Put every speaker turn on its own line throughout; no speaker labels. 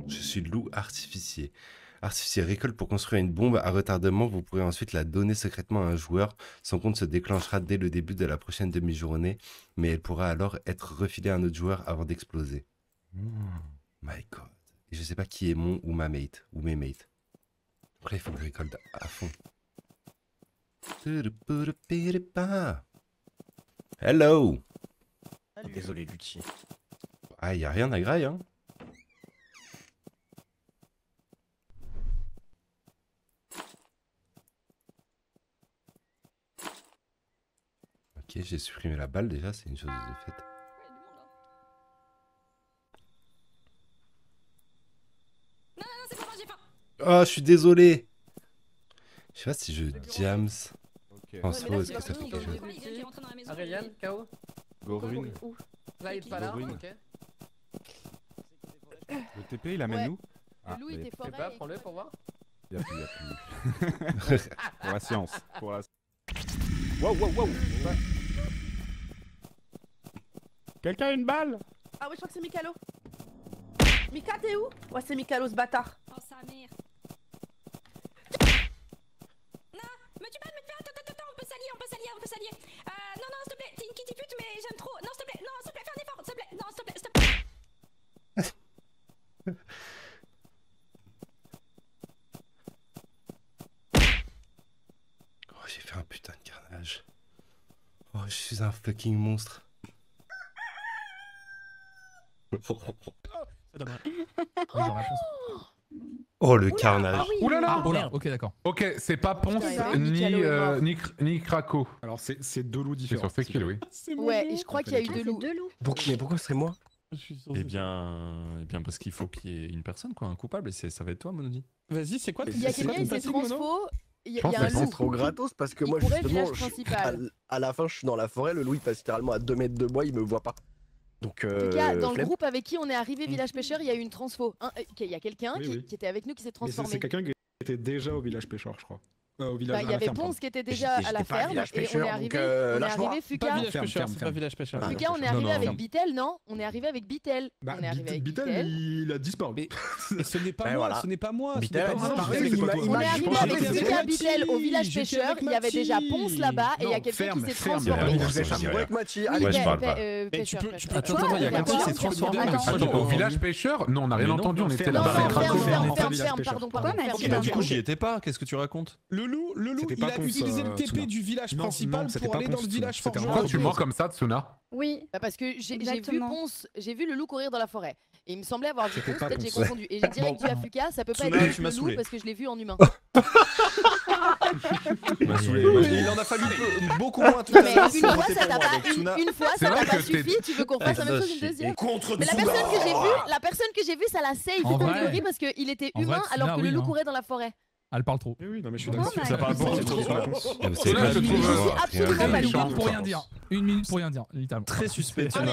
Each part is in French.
Je suis loup artificier. Artificier récolte pour construire une bombe à retardement. Vous pourrez ensuite la donner secrètement à un joueur. Son compte se déclenchera dès le début de la prochaine demi-journée, mais elle pourra alors être refilée à un autre joueur avant d'exploser. My God. Et je sais pas qui est mon ou ma mate, ou mes mates. Après, il faut que je récolte à fond. Hello.
Désolé, Luchi.
Ah, y a rien à graille, hein. Ok, j'ai supprimé la balle déjà, c'est une chose de faite. Oh, je suis désolé. Je sais pas si je jams. François, est-ce que ça fait quelque chose?
Aurélien, KO.
Gorwin.
Là, il est pas là.
Gorwin.
Ok.
Le TP, il amène
Ouais.
où?
Le loup était
Fais
forêt.
pas, prends-le pour voir.
Y'a plus, y'a plus. Pour la science. Pour la... Wow, wow, wow. Quelqu'un a une balle?
Ah ouais, je crois que c'est Mikalo. Mika, t'es où? Ouais, c'est Mikalo, ce bâtard.
Oh sa mère. Non, me tue pas, attends, on peut s'allier, non, s'il te plaît, t'es une kitty pute, mais j'aime trop. Non, s'il te plaît, fais un effort, s'il te plaît, non, s'il te plaît.
Oh, j'ai fait un putain de carnage. Oh, je suis un fucking monstre. Oh, le carnage.
Ah oui.
Oulala
Oh merde, ok d'accord.
Ok, c'est pas Ponce
Putain,
ni,
Mikalo est mort.
ni Krakow.
Alors, c'est deux loups
C'est
différents.
sur Fekil, oui.
Ouais, et je crois qu'il y a eu
Ah,
deux loups.
Mais pourquoi ce serait moi?
Eh bien parce qu'il faut qu'il y ait une personne, quoi, un coupable, et ça va être toi, Monodi.
Vas-y, c'est quoi
Il y a quelqu'un qui s'est transfo. Il y
Je pense
a
que
un
c'est
loup.
trop gratos parce que
Il
moi,
courait le
justement,
village principal.
à la fin, je suis dans la forêt, le loup il passe littéralement à 2 mètres de moi, il me voit pas. Donc,
En tout cas, dans le
flemme.
groupe avec qui on est arrivé village pêcheur, il y a eu une transfo. Il y a quelqu'un
Oui, oui.
qui était avec nous qui s'est
Mais
transformé.
c'est quelqu'un qui était déjà au village pêcheur, je crois. Au village
Bah, il y
à la
avait
ferme,
Ponce qui était déjà
J'étais
à la
pas à
ferme
village
et on est
pêcheur,
arrivé,
donc, lâche-moi.
Pas
Fuka.
village
Ferme,
pêcheur,
ferme,
c'est pas
ferme.
village pêcheur.
Ah,
Fuka, on est
Non,
arrivé
non,
avec
ferme.
Bitel, non? On est arrivé avec Bitel.
Bah,
On est arrivé avec
Bitel,
Bitel.
il a disparu.
Mais et ce n'est pas
Ben
moi,
voilà.
ce n'est pas moi.
Bitel a
ce n'est pas moi.
disparu,
Bitel,
il m'a-
c'est
il
On
m'a-
est
je
arrivé
pense
avec
que c'est
Fuka
Mati.
Bitel au village
J'étais
pêcheur.
avec
Il y avait déjà
Mati.
Ponce là-bas et il y a
Non,
quelqu'un qui s'est
ferme.
transformé.
Il y a
Vous êtes
rien.
amoureux avec Mati.
Ouais,
Allez,
je parle pas.
Pêcheur,
tu
pêcheur.
peux-
Attends, il y a quelqu'un qui s'est transformé.
Attends, au village pêcheur? Non, on n'a rien
Mais non,
entendu, on était
ferme,
Non,
là.
ferme,
ferme,
ferme,
ferme,
village
ferme,
pêcheur.
pardon,
Pourquoi
ferme,
Mati
ferme.
Mais du coup, j'y étais pas, qu'est-ce que tu racontes?
Le loup,
C'était
il
pas
a
Ponce,
utilisé le TP
Tsuna.
du village
Non,
principal
non, c'était
pour
pas
aller
Ponce,
dans le village
Tsuna. C'était
forgeron.
Pourquoi tu mens comme ça, Tsuna?
Oui.
Bah parce que j'ai vu
Exactement.
Ponce, j'ai vu le loup courir dans la forêt. Et il me semblait avoir vu
C'était
Ponce,
pas
peut-être j'ai
Ponce.
confondu. Et j'ai direct dit à Fuka, ça peut pas
Tsuna,
être
tu m'as
le loup
saoulé.
parce que je l'ai vu en humain.
Il m'a saoulé. Il en a fallu beaucoup moins tout
Non
à
mais
l'heure.
une fois
C'était
ça
pour
t'a
moi,
pas
donc Tsuna.
une fois
C'est
ça
vrai
t'a pas
que t'es-
suffi, tu veux qu'on fasse la même chose une deuxième?
Contre
Mais la
Tsuna.
personne que j'ai vue, ça l'a safe
En
en
vrai.
théorie parce qu'il était
En vrai,
humain alors
Tsuna,
que le
oui,
loup
hein.
courait dans la forêt.
Elle parle trop.
Oui, non, mais je suis
Pourquoi
d'accord.
on a-
Ça parle beaucoup
Trop.
sur la réponse.
Ah, vous savez
Tsuna,
pas,
je te
je
trouve,
suis
absolument
absolument
pas
Une
loup.
minute pour rien dire. Une minute pour rien dire, littéralement.
Très suspect, Tsuna.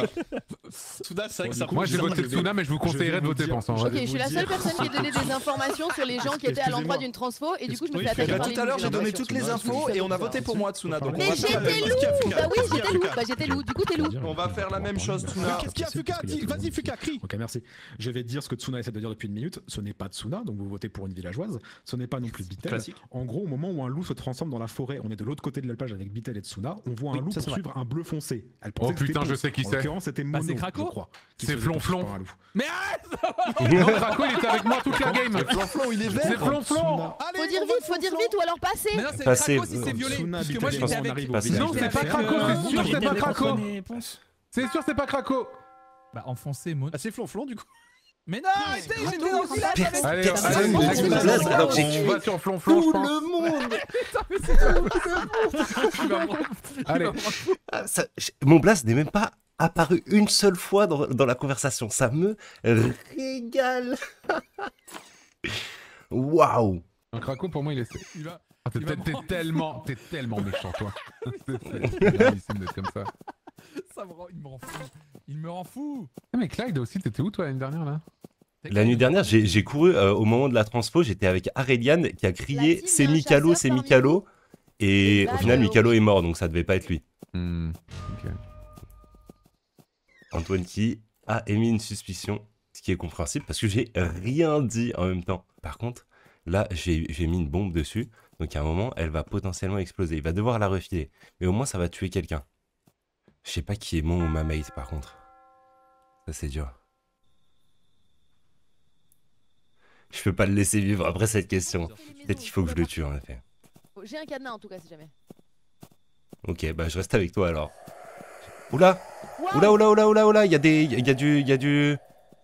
Tsuna, c'est vrai que ça
Moi j'ai voté Tsuna, mais je vous conseillerais de voter Ponce. en vrai.
Ok, je suis la seule personne qui a donné des informations sur les gens qui étaient à l'endroit d'une transfo et du coup je me fais
Eh
attaquer
ben,
par les
tout à l'heure,
loups,
j'ai donné
l'impression.
toutes les infos et on a voté pour moi, Tsuna. Donc on
Mais
va faire la
j'étais
même
loup.
chose.
Bah oui,
Fuka,
j'étais loup.
Fuka.
Bah j'étais loup. Du coup t'es loup.
On va faire la même chose, Tsuna.
Qu'est-ce qu'il y a, Fuka? Vas-y, Fuka, crie.
Ok, merci. Je vais dire ce que Tsuna essaie de dire depuis une minute. Ce n'est pas Tsuna, donc vous votez pour une villageoise. Ce n'est pas non plus Bitel.
Classique.
En gros, au moment où un loup se transforme dans la forêt, on est de l'autre côté de l'alpage avec Bitel et Tsuna. On voit un
Oui,
loup
ça, c'est
poursuivre un bleu foncé. Elle
Oh
pensait que c'était
putain, je
Ponce.
sais qui
En
c'est.
l'occurrence, c'était
Bah,
Mono,
c'est Krakow
je crois. qui
C'est
se faisait poursuivre
Flonflon.
par un loup.
Mais arrête.
Non, Krakow, il était avec moi toute la game.
Flonflon, il est
C'est
vert.
Flonflon.
Allez,
Faut dire vite ou alors passer.
Mais non, c'est
Passez.
Krakow si c'est violet.
Tsuna,
Puisque
Bitel,
moi
je
j'étais
pense qu'on
avec.
arrive au
Passez.
village.
Non, c'est pas
avec,
Krakow, c'est sûr, c'est pas Krakow. C'est sûr, c'est pas Krakow.
Bah enfoncé, Maud.
Ah, c'est Flonflon, du coup.
Mais non, arrêtez, j'étais dans le village avec.
Allez,
Personne
allez,
ne
on
dit
va-
Blast, alors j'ai
on
tué
va sur Flonflon, je
tout
pense.
le monde.
Allez,
Ah, mon blast n'est même pas apparu une seule fois dans la conversation. Ça me régale. Waouh.
un Krakow pour moi il est.
Il va.
Ah,
Il va
t'es tellement méchant toi. C'est gravissime d'être comme ça.
Ça me rend, il me rend fou. Il me rend fou.
Ah, mais Clyde aussi, t'étais où toi l'année dernière là?
La nuit dernière, j'ai couru au moment de la transpo. J'étais avec Aréliane qui a crié
team,
c'est
il y a un
Mikalo,
chasseur
c'est
parmi
Mikalo. Et
Et
au
là,
final,
le-
Mikalo est mort, donc ça devait pas être lui.
Ok.
Antoine qui a émis une suspicion. Ce qui est compréhensible parce que j'ai rien dit en même temps. Par contre, là, j'ai mis une bombe dessus. Donc à un moment, elle va potentiellement exploser. Il va devoir la refiler. Mais au moins, ça va tuer quelqu'un. Je sais pas qui est mon ou ma mate par contre. Ça, c'est dur. Je peux pas le laisser vivre après cette question. Peut-être qu'il faut que je le tue en effet.
J'ai un cadenas en tout cas si jamais.
Ok, bah je reste avec toi alors. Oula!
Wow.
Oula, oula, oula, oula, oula, il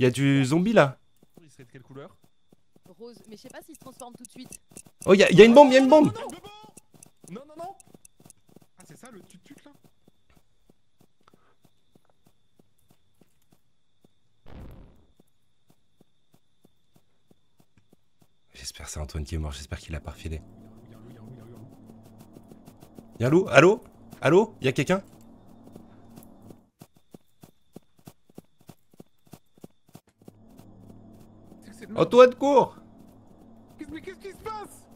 y a du zombie là.
Il serait de quelle couleur?
Rose, mais je sais pas s'il se transforme tout de suite.
Oh, il y a une bombe, il y a une bombe!
Non, non, non.
Ah, c'est ça le tut-tut là?
J'espère que c'est Antoine qui est mort, j'espère qu'il a pas refilé. Y'a un loup? Allô? Allô? Y'a quelqu'un?
C'est que c'est de merde.
Antoine, cours!
Mais qu'est-ce qui se passe?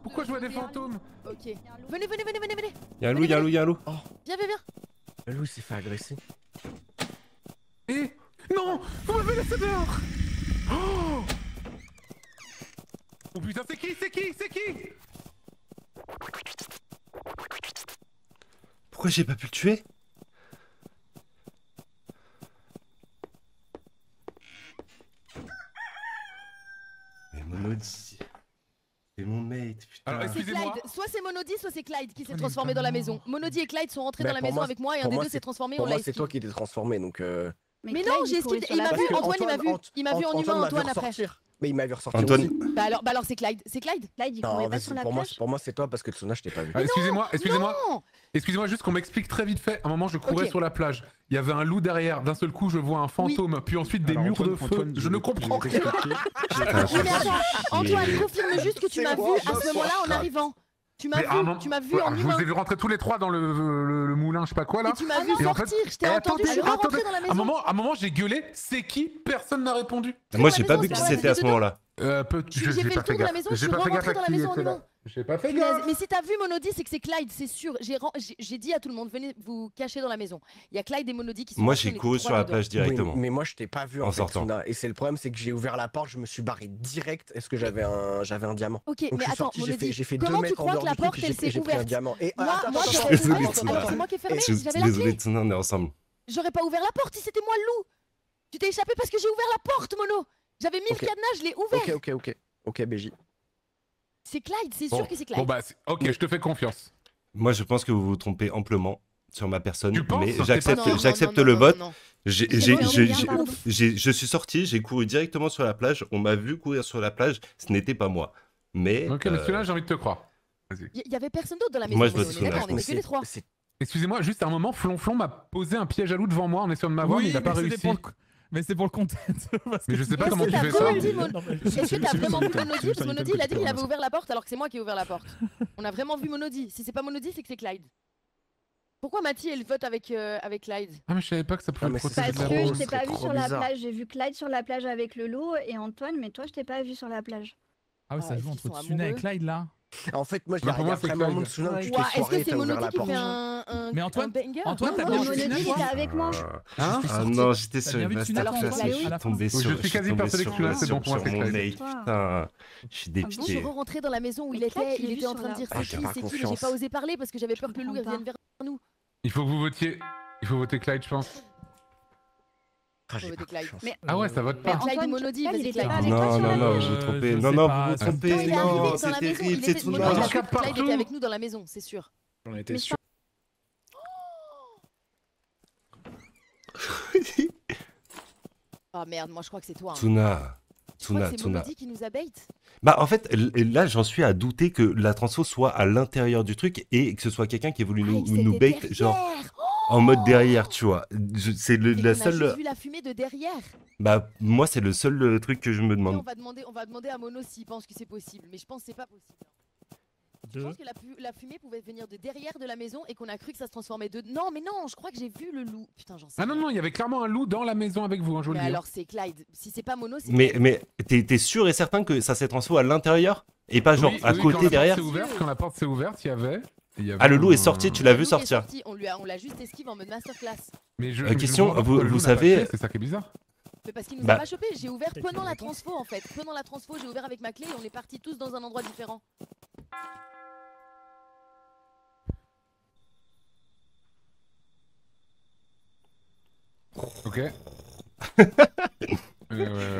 Pourquoi je vois des fantômes?
Ok. Venez, venez, venez, venez, venez.
Y'a un loup, y'a un loup, y'a un loup.
Viens, viens, viens.
Le loup s'est fait agresser.
Eh non, vous m'avez laissé dehors. Oh, oh putain, c'est qui? C'est qui? C'est qui?
Pourquoi j'ai pas pu le tuer? Mais Monody, c'est mon mate, putain.
Alors,
C'est
excusez-moi.
Clyde. Soit c'est Monody, soit c'est Clyde qui s'est transformé dans la maison. Monody et Clyde sont rentrés
Mais
dans la
pour
maison
moi,
avec moi et un
pour
des
moi,
deux s'est
c'est-
transformé. On
Pour
l'a
moi, c'est toi
esquivé.
qui t'es transformé donc.
Mais non, j'ai esquivé. Il m'a
Parce
vu,
que
Antoine, il m'a vu. Il m'a vu en humain,
m'a vu
Antoine après.
ressortir. Mais il m'a vu ressortir
Antoine,
aussi.
Bah alors c'est Clyde. C'est Clyde.
Clyde, il
Non,
courait pas
vas-y,
sur la
pour moi,
plage.
pour moi c'est toi parce que Tsuna, je t'ai pas vu.
Ah, excusez-moi, excusez-moi.
Non.
Excusez-moi juste qu'on m'explique très vite fait. À un moment, je courais
Ok.
sur la plage. Il y avait un loup derrière. D'un seul coup, je vois un fantôme, puis ensuite des
Alors,
murs
Antoine,
de feu.
Antoine,
je ne comprends
vais
rien.
t'expliquer.
Oui, mais attends, Antoine, confirme juste que tu
C'est
m'as vu
moi,
à ce moment-là en
Putain.
arrivant. Tu m'as
Mais à un moment-
vu, tu m'as vu en
Je
humain.
vous ai vu rentrer tous les trois dans le moulin, je sais pas quoi là.
Et tu m'as vu
Et en fait-
sortir. Je t'ai
Eh,
entendu. Je suis
attendez,
rentré dans la
À
maison.
un moment, j'ai gueulé. C'est qui? Personne n'a répondu.
moi
dans
j'ai
la
pas
maison,
vu
c'est
qui
dans la
c'était à ce
maison
moment-là.
J'ai fait le
pas
tour de la
gaffe.
maison, je
J'ai
suis
pas fait gaffe
rentré
à
dans la
qui
maison en
était là.
humain.
J'ai pas fait
Mais,
gaffe.
mais si t'as vu Monody, c'est que c'est Clyde, c'est sûr. J'ai dit à tout le monde, venez vous cacher dans la maison. Il y a Clyde et Monody qui sont
Moi
rentrés,
j'ai
on était
couru
trois
sur la
dedans.
plage directement.
Oui, mais moi je t'ai pas vu
En
en fait,
sortant.
Tsuna. Et c'est le problème, c'est que j'ai ouvert la porte, je me suis barré direct. Est-ce que j'avais un diamant?
Ok,
Donc
mais
je suis
attends,
sorti,
Monody,
j'ai fait 2
comment tu
mètres en
crois
dehors
que la
du truc,
porte elle
j'ai
s'est
pris un
ouverte?
diamant. Et
Moi,
attends,
moi,
attends,
j'aurais-
attends,
Désolé,
attends,
Tsuna.
attends,
c'est moi qui ai fermé,
Je suis
j'avais la
désolé,
clé.
Tsuna, on est ensemble.
J'aurais pas ouvert la porte si c'était moi le loup. Tu t'es échappé parce que j'ai ouvert la porte, Mono. J'avais mis
Ok.
le cadenas, je l'ai ouvert.
Ok, BJ.
C'est Clyde, c'est
Bon,
sûr que c'est Clyde.
Bon bah, ok, je te fais confiance.
Moi je pense que vous vous trompez amplement sur ma personne,
Tu penses?
mais
C'est
j'accepte
Non, non,
j'accepte
non,
le
non,
vote.
non, non.
J'ai-
C'est
j'ai-
bon,
j'ai-
bien,
j'ai-
pardon.
je suis sorti, j'ai couru directement sur la plage, on m'a vu courir sur la plage, ce n'était pas moi. Mais
Ok, mais celui-là, j'ai envie de te croire. Vas-y.
Il y avait personne d'autre dans la maison.
Moi, je
Mono,
vote
on est
Tsuna,
d'accord,
je
on
pense.
était que les trois.
Excusez-moi, juste à un moment, Flonflon m'a posé un piège à loup devant moi en essayant de m'avoir, mais il a pas réussi.
Mais c'est pour le content.
Mais je sais pas
Est-ce
comment
que
tu
t'as
fais
vraiment
ça.
dit Est-ce que t'as vraiment vu Monody? Parce que
un
Monody,
item
il a
que
dit
tu
qu'il
peux
avait ouvert la porte alors que c'est moi qui ai ouvert la porte. On a vraiment vu Monody. Si c'est pas Monody, c'est que c'est Clyde. Pourquoi Mathie, elle vote avec Clyde?
Ah, mais je savais pas que ça pouvait
Ah,
me
mais c'est
protéger
Parce
de la
que
trop-
je t'ai
c'est
pas vu
trop
sur la
bizarre.
plage. J'ai vu Clyde sur la plage avec le loup et Antoine, mais toi, je t'ai pas vu sur la plage.
Ah oui,
Ah,
ça
est-ce
joue
qu'ils
entre
sont
Tsuna et
amoureux
Clyde là.
En fait, moi, il y
Bah,
a
pour moi, c'est
vraiment un
Clyde.
moment de Tsuna où toutes
Ouah,
les
est-ce
soirées,
que c'est
t'as ouvert
Monody
la
qui
porte.
fait un
Mais Antoine-
banger?
Antoine, t'as
Non,
bien
non,
vu
Monody,
Tsuna,
il
toi
était avec moi.
Hein
Ah non, j'étais
T'as
sur
bien
une
vu Tsuna
Alors,
masterclass,
c'est
je
Clyde.
suis
À la
tombé
fin.
sur
Je suis quasi persuadé que celui-là, c'est bon pour moi, c'est
mon
Clyde.
mate, putain, je suis
bon
Je suis
dépité.
rentré dans la maison où il
Mais Clyde,
était,
je
il
l'ai
était
vu
en
sur
train de
la-
dire
Ah,
c'est
j'ai
qui,
pas
c'est qui, mais j'ai
confiance.
pas osé parler parce que j'avais peur
Je
que le loup
comprends
vienne vers nous.
Il faut que vous votiez. Il faut voter Clyde, je pense.
Ah, j'ai
Faut
pas
voter Clyde.
confiance.
Mais
Ah ouais, ça vote
Mais
pas.
Clyde et
Antoine,
Monody,
Clyde,
vas-y
il était
Clyde.
pas avec toi
Non,
sur la
non, non,
plage.
vous vous
Je
trompez.
sais
Non, non,
pas,
vous vous
ça-
Quand
trompez.
il est arrivé
Non,
dans
c'est
la maison,
terrible,
il
c'est
était
tout
Monody,
Tsuna.
il a
Clyde
cru que Clyde
partout.
était avec nous dans la maison, c'est sûr.
J'en étais
Mais
sûr.
Ah merde, moi je crois que c'est toi. Hein.
Tsuna,
Je crois
Tsuna,
que c'est
Tsuna.
Monody qui nous a bait.
Bah en fait, là j'en suis à douter que la transfo soit à l'intérieur du truc et que ce soit quelqu'un qui ait voulu
Ah,
nous,
il
nous
s'était
bait, genre
derrière.
en mode derrière, tu vois. C'est
Et
la
on a
seule.
juste vu la fumée de derrière.
Bah moi c'est le seul truc que je me
Et
demande.
on va demander à Mono s'il pense que c'est possible, mais je pense que c'est pas possible. Je pense que la fumée pouvait venir de derrière de la maison et qu'on a cru que ça se transformait de. Non, mais non, je crois que j'ai vu le loup. Putain, j'en sais
Ah non,
rien.
non, il y avait clairement un loup dans la maison avec vous, hein, je vous
Mais
le dis.
alors c'est Clyde. Si c'est pas Mono, c'est
Mais
Clyde.
t'es sûr et certain que ça s'est transfo à l'intérieur et pas genre
Oui,
à
oui,
côté
quand
derrière?
Quand la porte s'est ouverte, il y avait. Il y avait
Ah, le loup est
un-
sorti, tu l'as vu
Le loup est
sortir.
sorti, on l'a juste esquive en mode masterclass.
Mais je,
question,
je vois
vous-
pourquoi le
vous
loup n'a pas
savez-
tué, c'est ça qui est bizarre.
Mais parce qu'il nous
Bah.
a pas chopé, j'ai ouvert
Et
pendant
tu
la
l'as
transfo en fait. Pendant la transfo, j'ai ouvert avec ma clé et on est partis tous dans un endroit différent.
Ok.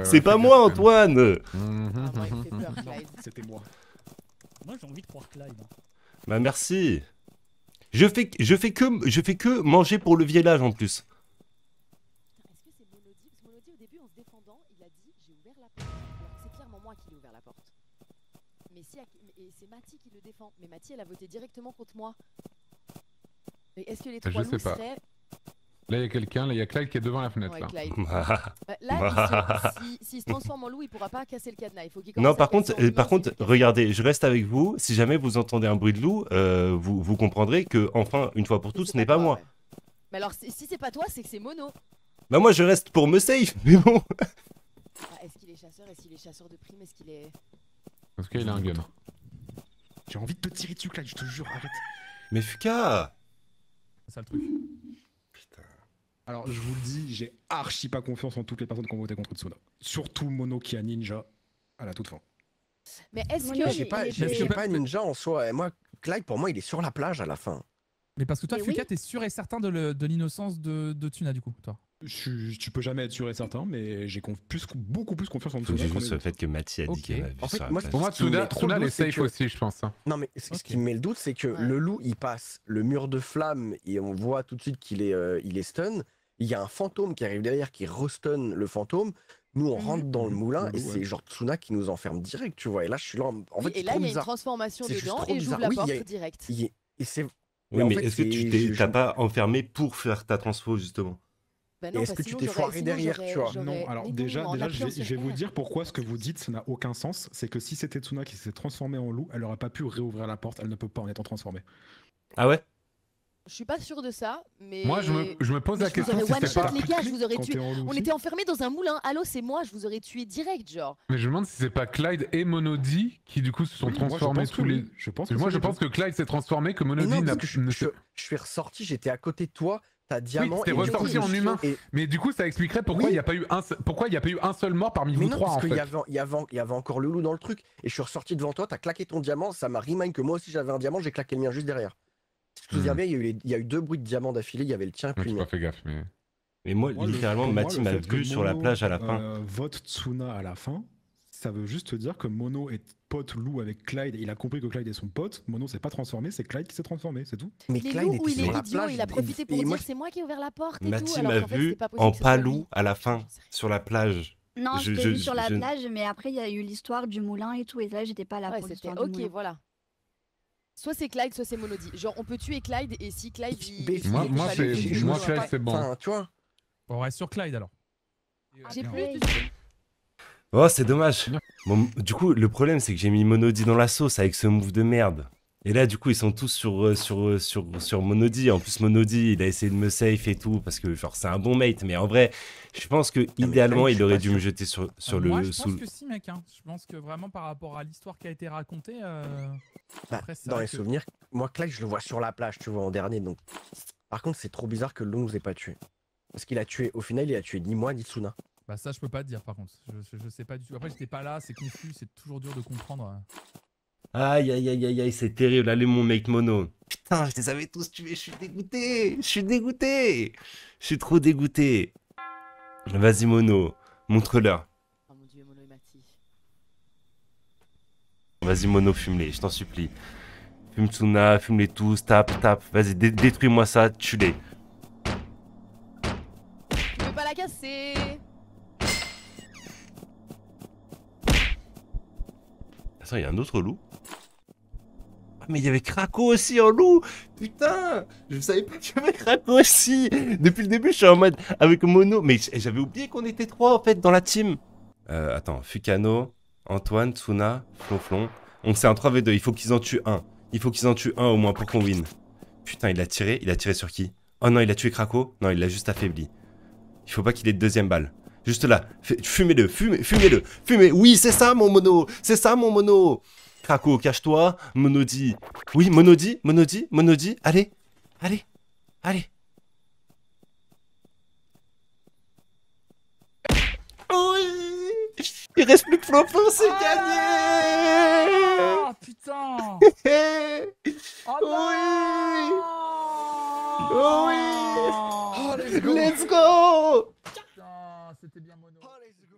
C'est pas moi, Antoine.
Ah, moi, il me fait peur, Clyde.
C'était moi.
Moi, j'ai envie de croire Clyde. Hein.
Bah merci. Je fais que manger pour le village en plus.
Est-ce que c'est Monody? Parce que Monody, au début, en se défendant, il a dit j'ai ouvert la porte. Alors que c'est clairement moi qui ai ouvert la porte. Mais si, et c'est Mathie qui le défend. Mais Mathie, elle a voté directement contre moi. Mais est-ce que les
Je
trois
sais
loups
pas.
seraient.
Là, il y a quelqu'un, là, il y a Clyde qui est devant la fenêtre.
Ouais,
là.
Clyde. Bah, là, s'il se transforme en loup, il pourra pas casser le cadenas. Il faut qu'il
Non,
commence à
par
casser
contre,
en humain,
par contre,
s'il fait casser.
regardez, je reste avec vous. Si jamais vous entendez un bruit de loup, vous comprendrez que, enfin, une fois pour toutes,
C'est
ce n'est pas
toi,
moi.
ouais. Mais alors, si c'est pas toi, c'est que c'est Mono.
Bah moi, je reste pour me save, mais bon.
Ah, est-ce qu'il est chasseur? Est-ce qu'il est chasseur de primes? Est-ce qu'il est.
Parce qu'il a un gun.
J'ai envie de te tirer dessus, Clyde, je te jure, arrête.
Mais Fuka.
C'est ça le truc.
Alors, je vous le dis, j'ai archi pas confiance en toutes les personnes qui ont voté contre Tsuna. Surtout Mono qui a Ninja à la toute fin.
Mais est-ce
Mono,
que.
J'ai pas,
il
j'ai
était-
j'ai pas Ninja en soi. Et moi, Clyde, pour moi, il est sur la plage à la fin.
Mais parce que toi,
Mais
Fuka,
oui.
t'es sûr et certain de l'innocence de Tuna, du coup, toi.
Tu peux jamais être sûr et certain, mais j'ai beaucoup plus confiance en
Faut que
Tsuna.
j'ai
qu'en
juste
les
le fait que Mathieu a dit
Ok.
qu'elle m'a vu
En fait,
sur la
moi,
plage.
Pour moi,
Ce qui me met trop
Tsuna,
le
elle est
doute, c'est
safe
que-
aussi, je pense. Hein.
Non, mais ce
Ok.
qui me met le doute, c'est que
Ouais.
le loup, il passe le mur de flamme et on voit tout de suite qu'il est stun. Il y a un fantôme qui arrive derrière qui restun le fantôme. Nous, on
Mhm.
rentre dans le moulin
Le
et
loup,
c'est
ouais.
genre Tsuna qui nous enferme direct, tu vois. Et là, je suis là, en fait,
Et
c'est
là,
trop
il y a une
bizarre.
transformation
C'est juste
dedans
trop
et j'ouvre
bizarre.
la
Oui,
porte
il y a-
direct.
Et c'est...
Oui,
en
mais
fait,
est-ce que
c'est-
tu
je-
t'as
je-
pas enfermé pour faire ta transfo, justement?
Bah
Et
non,
est-ce
parce
que tu
sinon
t'es
j'aurais-
foiré
sinon
derrière,
j'aurais-
tu vois
j'aurais-
Non, alors
mais non,
déjà,
en
je
appuyant
vais,
sur
je vais vous
R.
dire pourquoi ce que vous dites, ça n'a aucun sens. C'est que si c'était Tsuna qui s'est transformée en loup, elle aurait pas pu réouvrir la porte, elle ne peut pas en étant transformée.
Ah ouais?
Je suis pas sûr de ça, mais.
Moi, je me pose
Mais
la
je vous
question
aurais
si
one
c'est
shot,
pas...
les gars, je vous aurais
Quand
tué.
t'es en loup
On
aussi.
était enfermés dans un moulin. Allô, c'est moi, je vous aurais tué direct, genre.
Mais je me demande si c'est pas Clyde et Monody qui, du coup, se sont
Oui, moi, je
transformés
pense que
tous les...
oui. Je pense
Moi,
c'est
je
les
pense
deux.
que Clyde s'est transformé, que
Mais
Monody
non,
n'a...
parce que je suis ressorti, j'étais à côté de toi, t'as diamant...
t'es
et du coup,
ressorti
je
en
suis-
humain.
et-
Mais du coup, ça expliquerait pourquoi il
Oui.
n'y a pas eu un seul mort parmi
Mais
vous
non,
trois,
parce
en
qu'il
fait.
y avait encore le loup dans le truc. Et je suis ressorti devant toi, t'as claqué ton diamant, ça m'a remind que moi aussi j'avais un diamant, j'ai claqué le mien juste derrière. Si tu te souviens bien, il y a eu 2 bruits de diamant d'affilée, il y avait le tien
Ouais,
puis
j'ai
le
pas
mien.
fait gaffe, mais...
Mais moi,
Moi,
littéralement,
pour moi,
Mathieu
le
m'a
fait que
vu sur la
Mono,
plage à la fin.
vote Tsuna à la fin, ça veut juste dire que Mono est pote loup avec Clyde et il a compris que Clyde est son pote. Mono s'est pas transformé, c'est Clyde qui s'est transformé, c'est tout.
Mais
Il est
Clyde
loup
était
ou il
sur
est
la
idiot,
plage.
il a profité pour
et
dire
moi,
c'est moi qui ai ouvert la porte et tout.
Mathieu
Alors
m'a
qu'en fait,
vu
c'était pas possible
en
que ce soit lui.
palou à la fin, sur la plage.
Non,
Je-
je t'ai
je-
vu sur la
je-
plage, mais après, il y a eu l'histoire du moulin et tout, et là, j'étais pas là
Ouais,
pour
c'était
l'histoire du
ok,
moulin.
voilà. Soit c'est Clyde, soit c'est Monody. Genre, on peut tuer Clyde et si Clyde.
Moi,
il est
moi,
pas
c'est-
lui, il est
moi,
Mono.
Clyde, c'est bon.
Enfin, tu vois.
On reste sur Clyde, alors.
J'ai plus
Après,
de.
Oh, c'est dommage. Bon, du coup, le problème, c'est que j'ai mis Monody dans la sauce avec ce move de merde. Et là, du coup, ils sont tous sur Monody. En plus, Monody, il a essayé de me safe et tout, parce que genre, c'est un bon mate. Mais en vrai, je pense que
mais
idéalement,
Clyde, je
il
suis
aurait
pas
dû
sûr.
me jeter sur
Moi,
le
je
sous.
pense que si, mec. Hein. Je pense que vraiment, par rapport à l'histoire qui a été racontée...
Bah,
Après, c'est
dans
vrai
les
que-
souvenirs, moi, Clyde, je le vois sur la plage, tu vois, en dernier. Donc, par contre, c'est trop bizarre que le loup nous ait pas tué. Parce qu'il a tué, au final, il a tué ni moi ni Tsuna.
Bah ça, je peux pas te dire, par contre. Je sais pas du tout. Après, j'étais pas là, c'est confus, c'est toujours dur de comprendre.
Aïe, aïe, aïe, aïe, aïe, c'est terrible. Allez, mon mate mono. Putain, je les avais tous tués. Je suis dégoûté. Je suis dégoûté. Je suis trop dégoûté. Vas-y, mono. Montre-leur.
Oh mon dieu, Mono et Mathis.
Vas-y, mono, fume-les, je t'en supplie. Fume Tsuna, fume-les tous, tape, tape. Vas-y, détruis-moi ça, tue-les.
Tu peux pas la casser.
Attends, il y a un autre loup. Ah, mais il y avait Krakow aussi en loup. Putain, je savais pas qu'il y avait Krakow aussi. Depuis le début, je suis en mode avec Mono. Mais j'avais oublié qu'on était 3 en fait dans la team. Attends, Fukano, Antoine, Tsuna, Flonflon. On c'est un 3v2, il faut qu'ils en tuent un. Il faut qu'ils en tuent un au moins pour qu'on win. Putain, il a tiré sur qui? Oh non, il a tué Krakow? Non, il l'a juste affaibli. Il faut pas qu'il ait de deuxième balle. Juste là, fumez-le, fumez-le, fumez. Oui, c'est ça mon mono, c'est ça mon mono. Craco, cache-toi. Monodi. Oui, Monodi, Monodi, Monodi. Allez, allez, allez. Oui. Il reste plus que Flopo, c'est gagné.
Ah putain. Oh
Oui.
non.
Oui.
Oh, let's go.
Let's go.
Putain, c'était bien mono.
Oh, let's go.